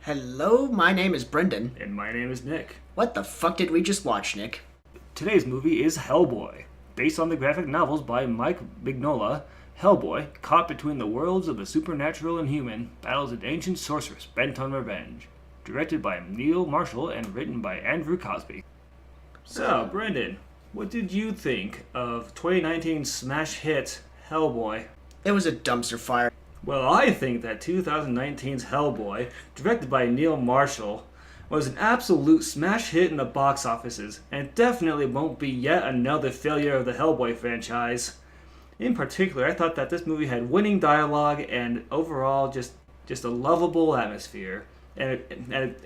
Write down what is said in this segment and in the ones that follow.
Hello, my name is Brendan. And my name is Nick. What the fuck did we just watch, Nick? Today's movie is Hellboy. Based on the graphic novels by Mike Mignola, Hellboy, caught between the worlds of the supernatural and human, battles an ancient sorceress bent on revenge. Directed by Neil Marshall and written by Andrew Cosby. So, Brendan, what did you think of 2019's smash hit Hellboy? It was a dumpster fire. Well, I think that 2019's Hellboy, directed by Neil Marshall, was an absolute smash hit in the box offices, and definitely won't be yet another failure of the Hellboy franchise. In particular, I thought that this movie had winning dialogue and overall just a lovable atmosphere, and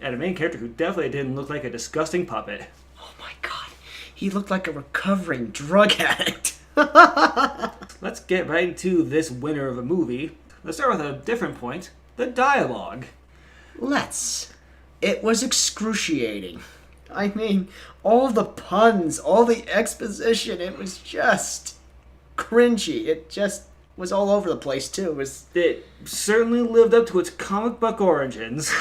a main character who definitely didn't look like a disgusting puppet. Oh my god, he looked like a recovering drug addict. Let's get right into this winner of a movie. Let's start with a different point, the dialogue. It was excruciating. I mean, all the puns, all the exposition, it was just cringy. It just was all over the place, too. It certainly lived up to its comic book origins.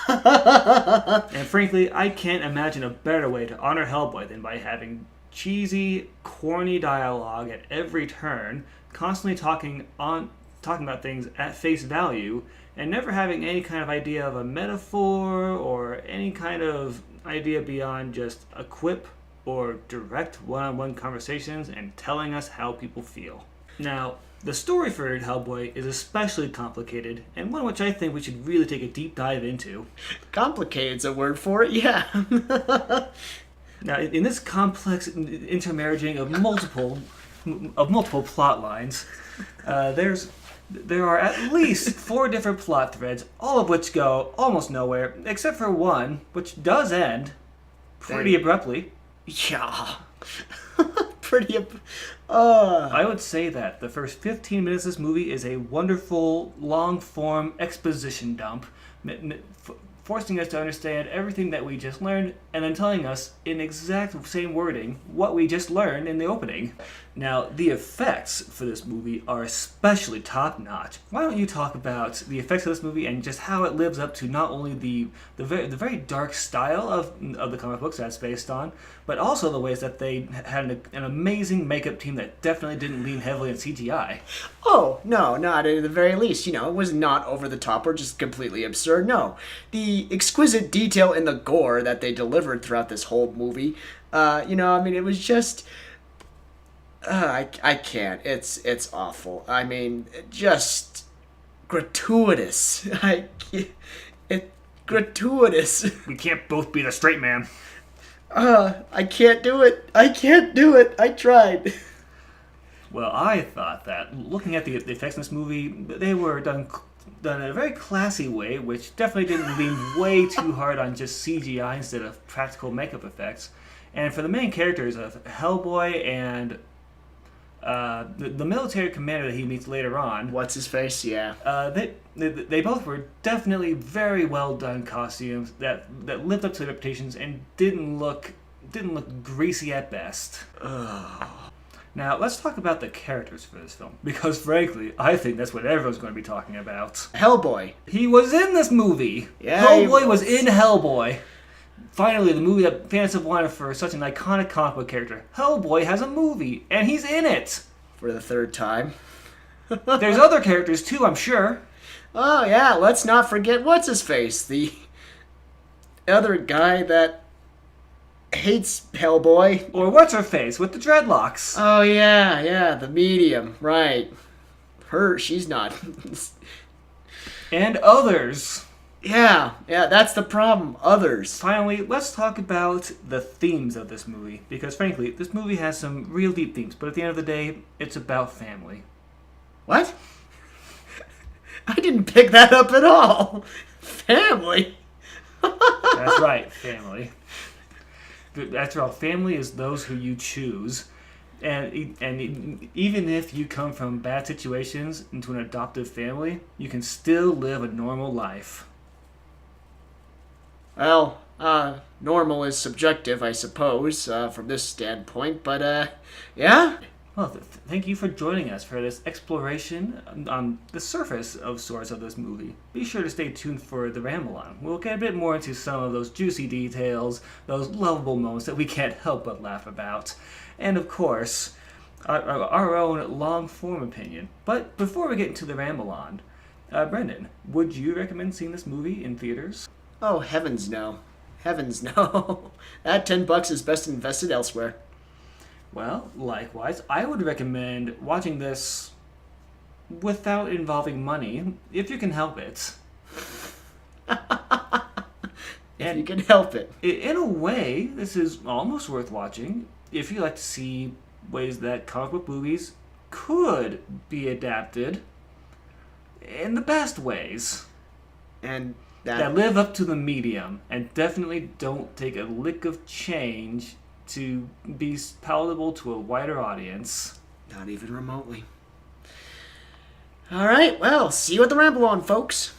And frankly, I can't imagine a better way to honor Hellboy than by having cheesy, corny dialogue at every turn, constantly talking about things at face value, and never having any kind of idea of a metaphor or any kind of idea beyond just a quip or direct one-on-one conversations and telling us how people feel. Now, the story for Hellboy is especially complicated, and one which I think we should really take a deep dive into. Complicated's a word for it, yeah. Now, in this complex intermarrying of multiple plot lines, there are at least 4 different plot threads, all of which go almost nowhere, except for one, which does end pretty abruptly. Yeah. I would say that the first 15 minutes of this movie is a wonderful, long-form exposition dump, forcing us to understand everything that we just learned, and then telling us in exact same wording what we just learned in the opening. Now, the effects for this movie are especially top-notch. Why don't you talk about the effects of this movie and just how it lives up to not only the very dark style of the comic books that's based on, but also the ways that they had an amazing makeup team that definitely didn't lean heavily on CGI. Oh, no, not at the very least. It was not over the top or just completely absurd. No. The exquisite detail in the gore that they delivered throughout this whole movie, it was just... I can't. It's awful. I mean, just gratuitous. Gratuitous. We can't both be the straight man. I can't do it. I tried. Well, I thought that looking at the effects in this movie, they were done in a very classy way, which definitely didn't lean way too hard on just CGI instead of practical makeup effects. And for the main characters of Hellboy and the military commander that he meets later on, what's his face? Yeah. They both were definitely very well done costumes that lived up to their reputations and didn't look greasy at best. Ugh. Now, let's talk about the characters for this film, because frankly, I think that's what everyone's going to be talking about. Hellboy. He was in this movie. Yeah, Hellboy was in Hellboy. Finally, the movie that fans have wanted for such an iconic comic book character. Hellboy has a movie, and he's in it. For the 3rd time. There's other characters too, I'm sure. Oh, yeah, let's not forget what's his face, the other guy that hates Hellboy. Or what's her face with the dreadlocks. Oh, yeah, the medium, right. She's not. And others. Yeah, that's the problem. Others. Finally, let's talk about the themes of this movie. Because frankly, this movie has some real deep themes, but at the end of the day, it's about family. What? I didn't pick that up at all. Family? That's right, family. After all, family is those who you choose. And even if you come from bad situations into an adoptive family, you can still live a normal life. Well, normal is subjective, I suppose, from this standpoint, but, yeah? Well, thank you for joining us for this exploration on the surface of sorts of this movie. Be sure to stay tuned for the ramble on. We'll get a bit more into some of those juicy details, those lovable moments that we can't help but laugh about, and of course, our own long-form opinion. But before we get into the ramble on, Brendan, would you recommend seeing this movie in theaters? Oh, heavens no. Heavens no. That $10 is best invested elsewhere. Well, likewise, I would recommend watching this without involving money, if you can help it. If you can help it. In a way, this is almost worth watching if you like to see ways that comic book movies could be adapted in the best ways. And that live up to the medium and definitely don't take a lick of change to be palatable to a wider audience. Not even remotely. All right, well, see you at the ramble on, folks.